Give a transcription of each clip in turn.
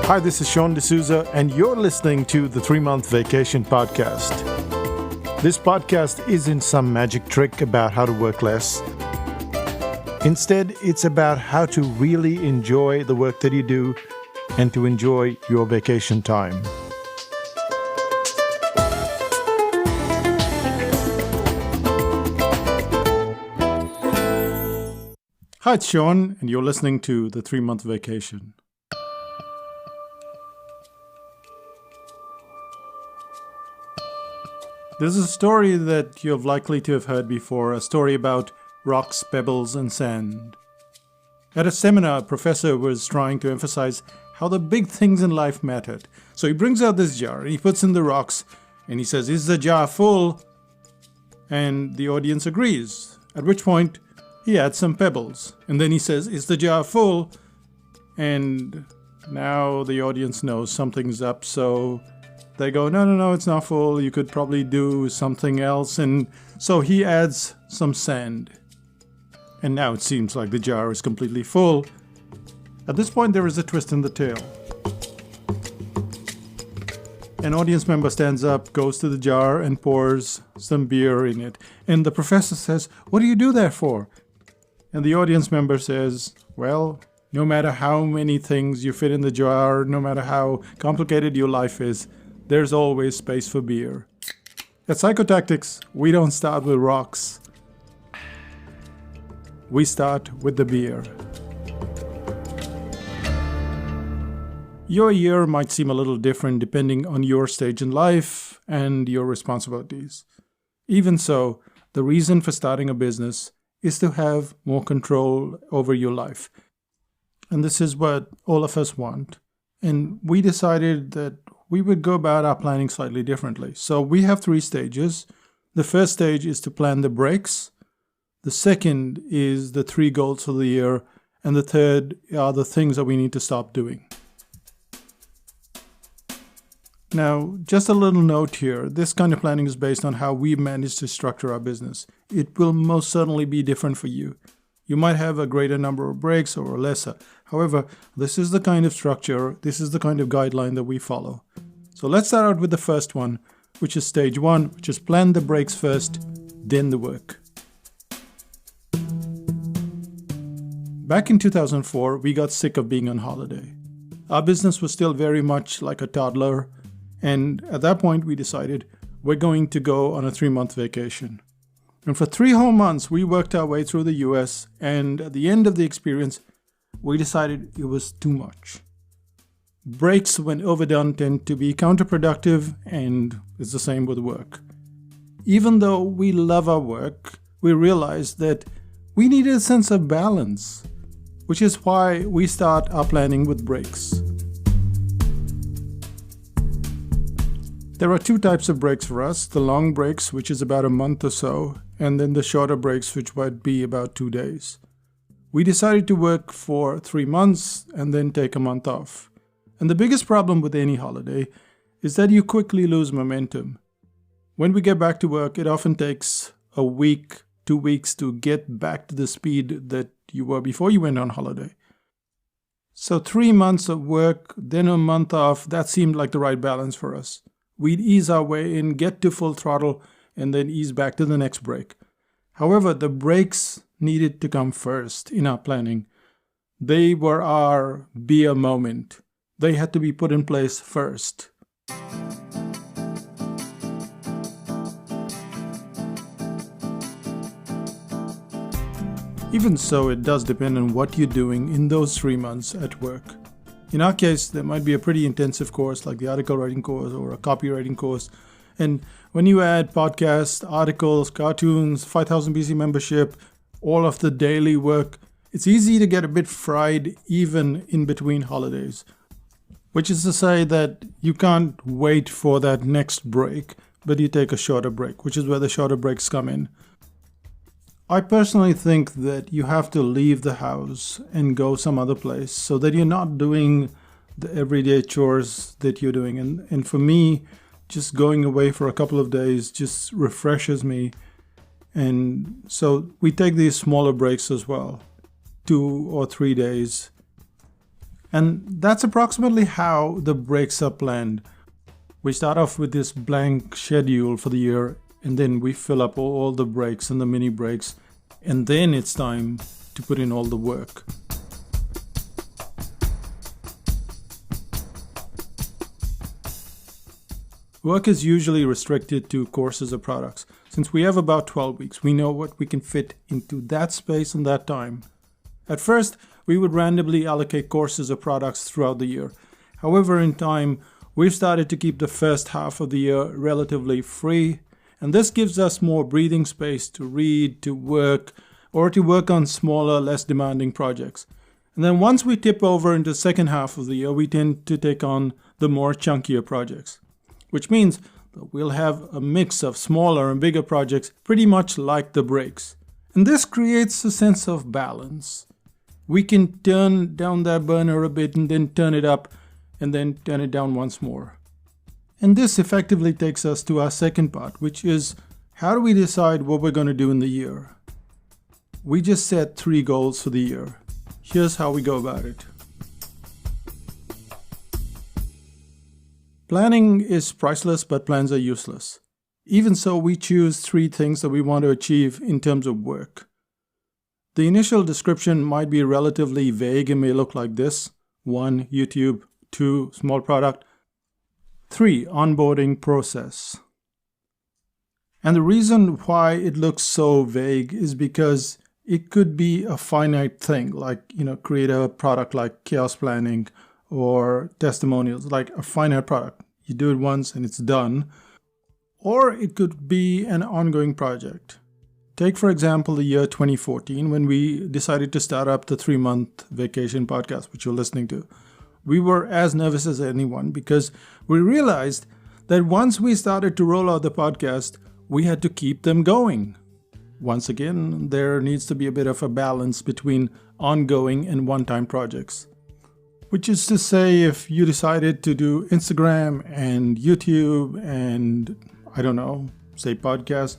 Hi, this is Sean D'Souza, and you're listening to the 3-Month Vacation Podcast. This podcast isn't some magic trick about how to work less. Instead, it's about how to really enjoy the work that you do and to enjoy your vacation time. Hi, it's Sean, and you're listening to the 3-Month Vacation. There's a story that you're likely to have heard before, a story about rocks, pebbles, and sand. At a seminar, a professor was trying to emphasize how the big things in life mattered. So he brings out this jar, and he puts in the rocks, and he says, "Is the jar full?" And the audience agrees, at which point he adds some pebbles. And then he says, "Is the jar full?" And now the audience knows something's up, so they go, no, it's not full. You could probably do something else. And so he adds some sand. And now it seems like the jar is completely full. At this point, there is a twist in the tale. An audience member stands up, goes to the jar, and pours some beer in it. And the professor says, "What do you do that for?" And the audience member says, "Well, no matter how many things you fit in the jar, no matter how complicated your life is, there's always space for beer." At Psychotactics, we don't start with rocks. We start with the beer. Your year might seem a little different depending on your stage in life and your responsibilities. Even so, the reason for starting a business is to have more control over your life. And this is what all of us want. And we decided that we would go about our planning slightly differently. So we have 3 stages. The first stage is to plan the breaks. The second is the 3 goals for the year. And the third are the things that we need to stop doing. Now, just a little note here. This kind of planning is based on how we've managed to structure our business. It will most certainly be different for you. You might have a greater number of breaks or a lesser. However, this is the kind of structure, this is the kind of guideline that we follow. So let's start out with the first one, which is stage 1, which is plan the breaks first, then the work. Back in 2004, we got sick of being on holiday. Our business was still very much like a toddler, and at that point we decided we're going to go on a 3-month vacation. And for 3 whole months, we worked our way through the US, and at the end of the experience, we decided it was too much. Breaks, when overdone, tend to be counterproductive, and it's the same with work. Even though we love our work, we realized that we needed a sense of balance, which is why we start our planning with breaks. There are 2 types of breaks for us, the long breaks, which is about a month or so, and then the shorter breaks, which might be about 2 days. We decided to work for 3 months and then take a month off. And the biggest problem with any holiday is that you quickly lose momentum. When we get back to work, it often takes a week, 2 weeks to get back to the speed that you were before you went on holiday. So 3 months of work, then a month off, that seemed like the right balance for us. We'd ease our way in, get to full throttle, and then ease back to the next break. However, the breaks needed to come first in our planning. They were our beer moment. They had to be put in place first. Even so, it does depend on what you're doing in those 3 months at work. In our case, there might be a pretty intensive course like the article writing course or a copywriting course. And when you add podcasts, articles, cartoons, 5000 BC membership, all of the daily work, it's easy to get a bit fried even in between holidays. Which is to say that you can't wait for that next break, but you take a shorter break, which is where the shorter breaks come in. I personally think that you have to leave the house and go some other place so that you're not doing the everyday chores that you're doing. And for me, just going away for a couple of days just refreshes me. And so we take these smaller breaks as well, 2 or 3 days. And that's approximately how the breaks are planned. We start off with this blank schedule for the year, and then we fill up all the breaks and the mini breaks, and then it's time to put in all the work. Work is usually restricted to courses or products. Since we have about 12 weeks, we know what we can fit into that space and that time. At first, we would randomly allocate courses or products throughout the year. However, in time, we've started to keep the first half of the year relatively free, and this gives us more breathing space to read, to work, or to work on smaller, less demanding projects. And then once we tip over into the second half of the year, we tend to take on the more chunkier projects, which means that we'll have a mix of smaller and bigger projects, pretty much like the breaks. And this creates a sense of balance. We can turn down that burner a bit and then turn it up and then turn it down once more. And this effectively takes us to our second part, which is how do we decide what we're going to do in the year? We just set 3 goals for the year. Here's how we go about it. Planning is priceless, but plans are useless. Even so, we choose 3 things that we want to achieve in terms of work. The initial description might be relatively vague and may look like this. 1. YouTube. 2. Small product. 3. Onboarding process. And the reason why it looks so vague is because it could be a finite thing, like, create a product like chaos planning or testimonials, like a finite product. You do it once and it's done. Or it could be an ongoing project. Take, for example, the year 2014 when we decided to start up the 3-month vacation podcast, which you're listening to. We were as nervous as anyone because we realized that once we started to roll out the podcast, we had to keep them going. Once again, there needs to be a bit of a balance between ongoing and one-time projects. Which is to say, if you decided to do Instagram and YouTube and, say podcast,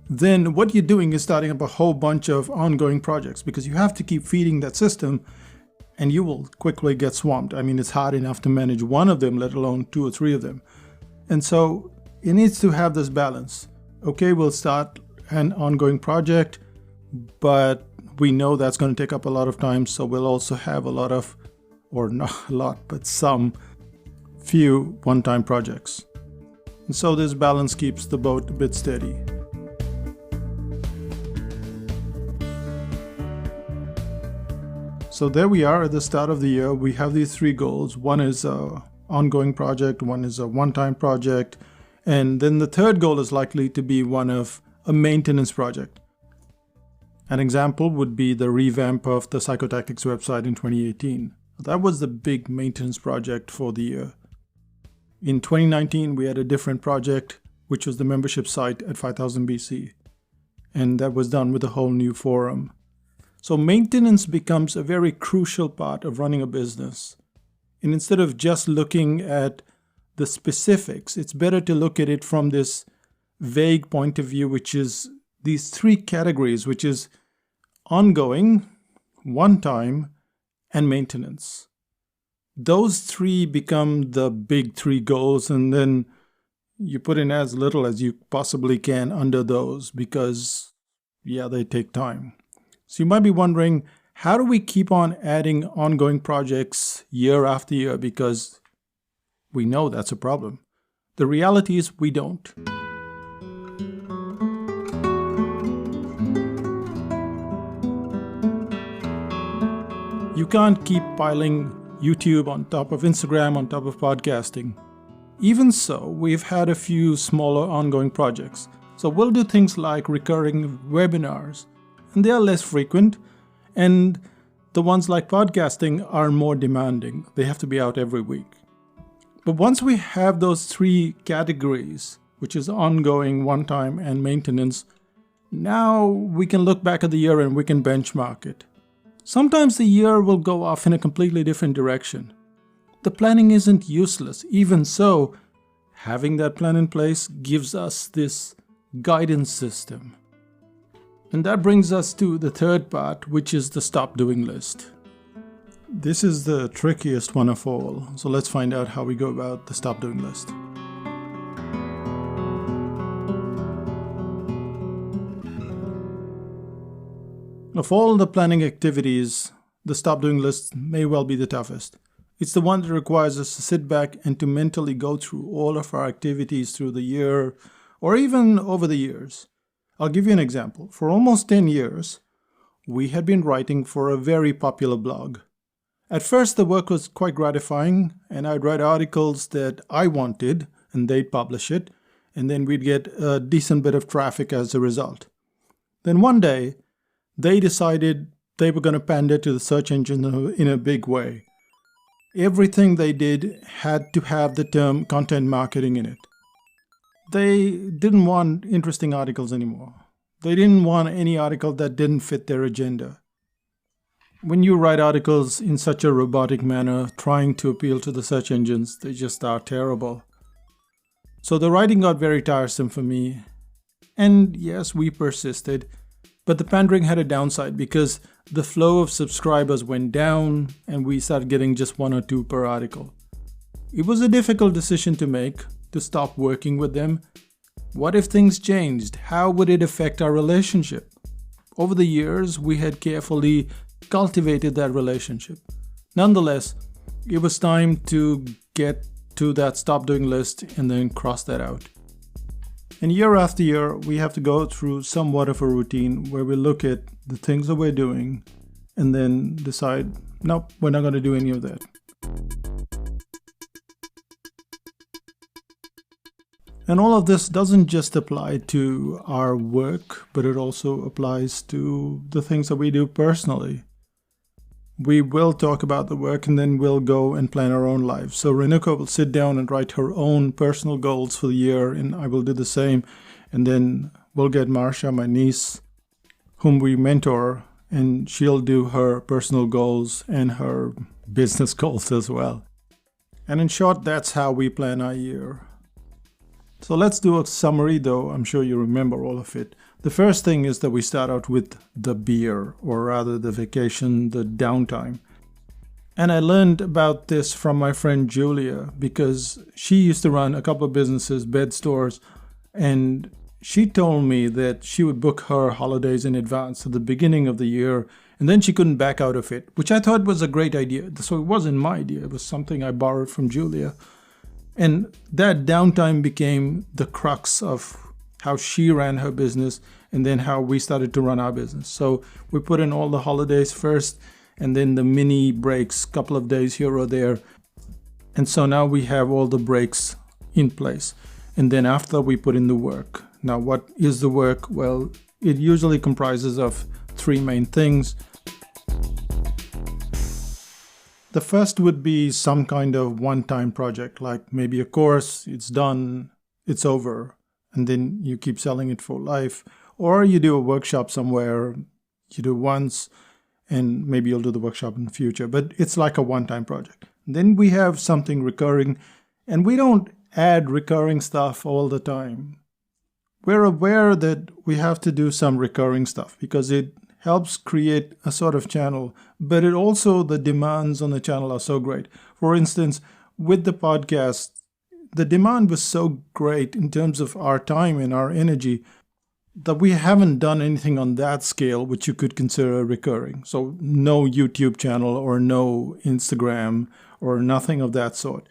then what you're doing is starting up a whole bunch of ongoing projects because you have to keep feeding that system and you will quickly get swamped. It's hard enough to manage one of them, let alone 2 or 3 of them. And so it needs to have this balance. Okay, we'll start an ongoing project, but we know that's going to take up a lot of time, so we'll also have a lot of, or not a lot, but few one-time projects. And so this balance keeps the boat a bit steady. So there we are at the start of the year. We have these 3 goals. One is an ongoing project, one is a one-time project, and then the third goal is likely to be one of a maintenance project. An example would be the revamp of the Psychotactics website in 2018. That was the big maintenance project for the year. In 2019, we had a different project, which was the membership site at 5000 BC. And that was done with a whole new forum. So maintenance becomes a very crucial part of running a business. And instead of just looking at the specifics, it's better to look at it from this vague point of view, which is these 3 categories, which is ongoing, one-time, and maintenance. Those 3 become the big 3 goals, and then you put in as little as you possibly can under those because, they take time. So you might be wondering, how do we keep on adding ongoing projects year after year? Because we know that's a problem. The reality is we don't. You can't keep piling YouTube on top of Instagram, on top of podcasting. Even so, we've had a few smaller ongoing projects. So we'll do things like recurring webinars, and they are less frequent, and the ones like podcasting are more demanding. They have to be out every week. But once we have those 3 categories, which is ongoing, one-time, and maintenance, now we can look back at the year and we can benchmark it. Sometimes the year will go off in a completely different direction. The planning isn't useless. Even so, having that plan in place gives us this guidance system. And that brings us to the third part, which is the stop doing list. This is the trickiest one of all, so let's find out how we go about the stop doing list. Of all the planning activities, the stop doing list may well be the toughest. It's the one that requires us to sit back and to mentally go through all of our activities through the year, or even over the years. I'll give you an example. For almost 10 years, we had been writing for a very popular blog. At first, the work was quite gratifying, and I'd write articles that I wanted, and they'd publish it, and then we'd get a decent bit of traffic as a result. Then one day, they decided they were going to pander to the search engine in a big way. Everything they did had to have the term content marketing in it. They didn't want interesting articles anymore. They didn't want any article that didn't fit their agenda. When you write articles in such a robotic manner, trying to appeal to the search engines, they just are terrible. So the writing got very tiresome for me. And yes, we persisted. But the pandering had a downside because the flow of subscribers went down and we started getting just 1 or 2 per article. It was a difficult decision to make, to stop working with them. What if things changed? How would it affect our relationship? Over the years, we had carefully cultivated that relationship. Nonetheless, it was time to get to that stop doing list and then cross that out. And year after year, we have to go through somewhat of a routine where we look at the things that we're doing and then decide, nope, we're not going to do any of that. And all of this doesn't just apply to our work, but it also applies to the things that we do personally. We will talk about the work and then we'll go and plan our own lives. So Renuka will sit down and write her own personal goals for the year, and I will do the same. And then we'll get Marsha, my niece, whom we mentor, and she'll do her personal goals and her business goals as well. And in short, that's how we plan our year. So let's do a summary, though I'm sure you remember all of it. The first thing is that we start out with the beer, or rather the vacation, the downtime. And I learned about this from my friend Julia because she used to run a couple of businesses, bed stores, and she told me that she would book her holidays in advance at the beginning of the year, and then she couldn't back out of it, which I thought was a great idea. So it wasn't my idea, it was something I borrowed from Julia. And that downtime became the crux of how she ran her business and then how we started to run our business. So we put in all the holidays first and then the mini breaks, couple of days here or there. And so now we have all the breaks in place. And then after we put in the work. Now what is the work? Well, it usually comprises of 3 main things. The first would be some kind of one-time project, like maybe a course, it's done, it's over, and then you keep selling it for life. Or you do a workshop somewhere, you do once, and maybe you'll do the workshop in the future, but it's like a one-time project. Then we have something recurring, and we don't add recurring stuff all the time. We're aware that we have to do some recurring stuff because it helps create a sort of channel, but it also, the demands on the channel are so great. For instance, with the podcast, the demand was so great in terms of our time and our energy that we haven't done anything on that scale which you could consider recurring. So no YouTube channel or no Instagram or nothing of that sort.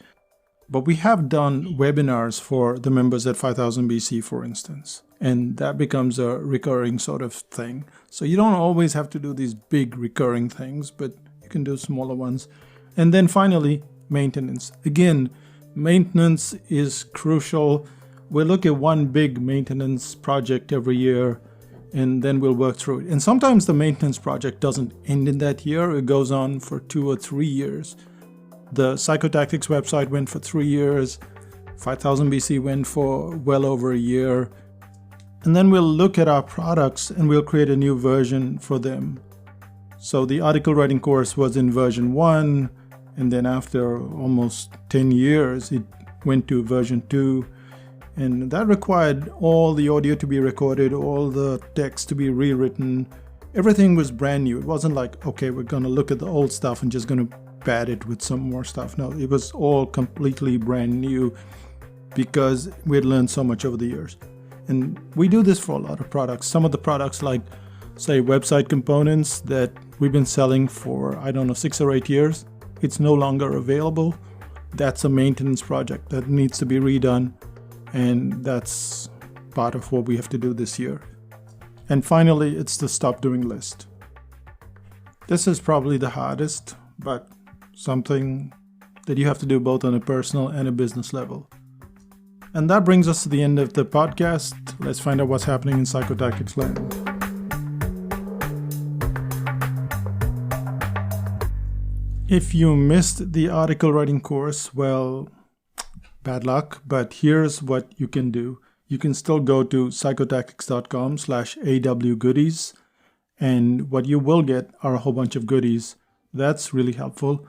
But we have done webinars for the members at 5000 BC, for instance. And that becomes a recurring sort of thing. So you don't always have to do these big recurring things, but you can do smaller ones. And then finally, maintenance. Again, maintenance is crucial. We'll look at one big maintenance project every year, and then we'll work through it. And sometimes the maintenance project doesn't end in that year. It goes on for 2 or 3 years. The Psychotactics website went for 3 years. 5000 BC went for well over a year. And then we'll look at our products and we'll create a new version for them. So the article writing course was in version 1, and then after almost 10 years, it went to version 2. And that required all the audio to be recorded, all the text to be rewritten, everything was brand new. It wasn't like, okay, we're going to look at the old stuff and just going to pad it with some more stuff. No, it was all completely brand new because we had learned so much over the years. And we do this for a lot of products. Some of the products, like, say, website components that we've been selling for, 6 or 8 years, it's no longer available. That's a maintenance project that needs to be redone. And that's part of what we have to do this year. And finally, it's the stop doing list. This is probably the hardest, but something that you have to do both on a personal and a business level. And that brings us to the end of the podcast. Let's find out what's happening in Psychotactics land. If you missed the article writing course, well, bad luck, but here's what you can do. You can still go to psychotactics.com/awgoodies, and what you will get are a whole bunch of goodies. That's really helpful.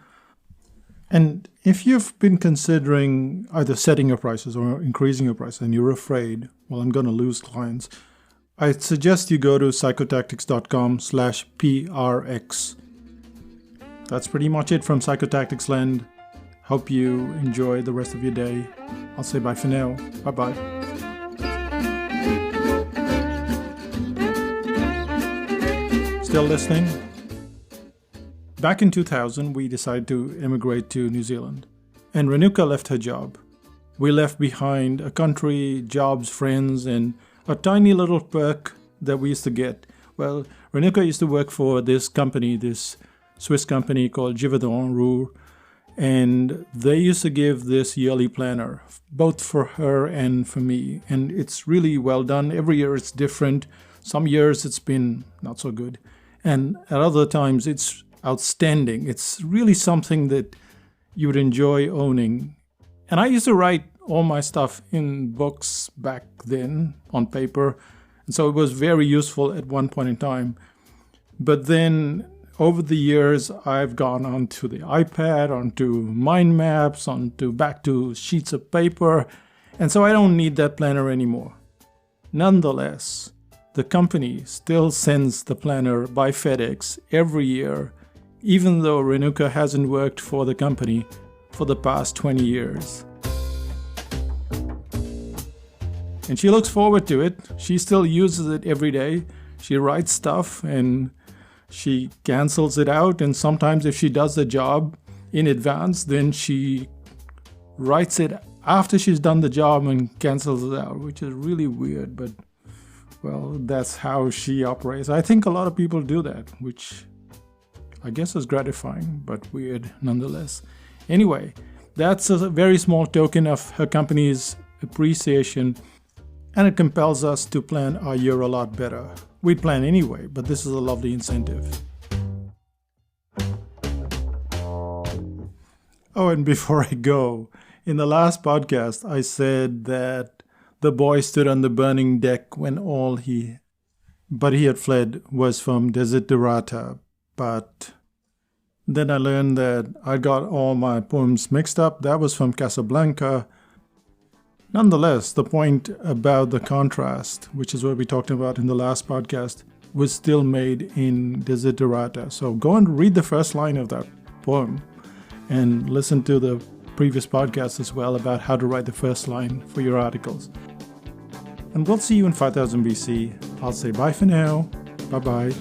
And if you've been considering either setting your prices or increasing your price and you're afraid, well, I'm going to lose clients, I suggest you go to psychotactics.com/PRX. That's pretty much it from Psychotactics land. Hope you enjoy the rest of your day. I'll say bye for now. Bye-bye. Still listening? Back in 2000, we decided to immigrate to New Zealand. And Renuka left her job. We left behind a country, jobs, friends, and a tiny little perk that we used to get. Well, Renuka used to work for this company, this Swiss company called Givaudan Roux, and they used to give this yearly planner, both for her and for me. And it's really well done. Every year it's different. Some years it's been not so good. And at other times it's outstanding. It's really something that you would enjoy owning. And I used to write all my stuff in books back then on paper. And so it was very useful at one point in time. But then over the years, I've gone onto the iPad, onto mind maps, back to sheets of paper. And so I don't need that planner anymore. Nonetheless, the company still sends the planner by FedEx every year, even though Renuka hasn't worked for the company for the past 20 years. And she looks forward to it. She still uses it every day. She writes stuff and she cancels it out. And sometimes if she does the job in advance, then she writes it after she's done the job and cancels it out, which is really weird. But, well, that's how she operates. I think a lot of people do that, which I guess is gratifying, but weird nonetheless. Anyway, that's a very small token of her company's appreciation, and it compels us to plan our year a lot better. We'd plan anyway, but this is a lovely incentive. Oh, and before I go, in the last podcast, I said that the boy stood on the burning deck when he had fled was from Desiderata. But then I learned that I got all my poems mixed up. That was from Casablanca. Nonetheless, the point about the contrast, which is what we talked about in the last podcast, was still made in Desiderata. So go and read the first line of that poem and listen to the previous podcast as well about how to write the first line for your articles. And we'll see you in 5000 BC. I'll say bye for now. Bye-bye.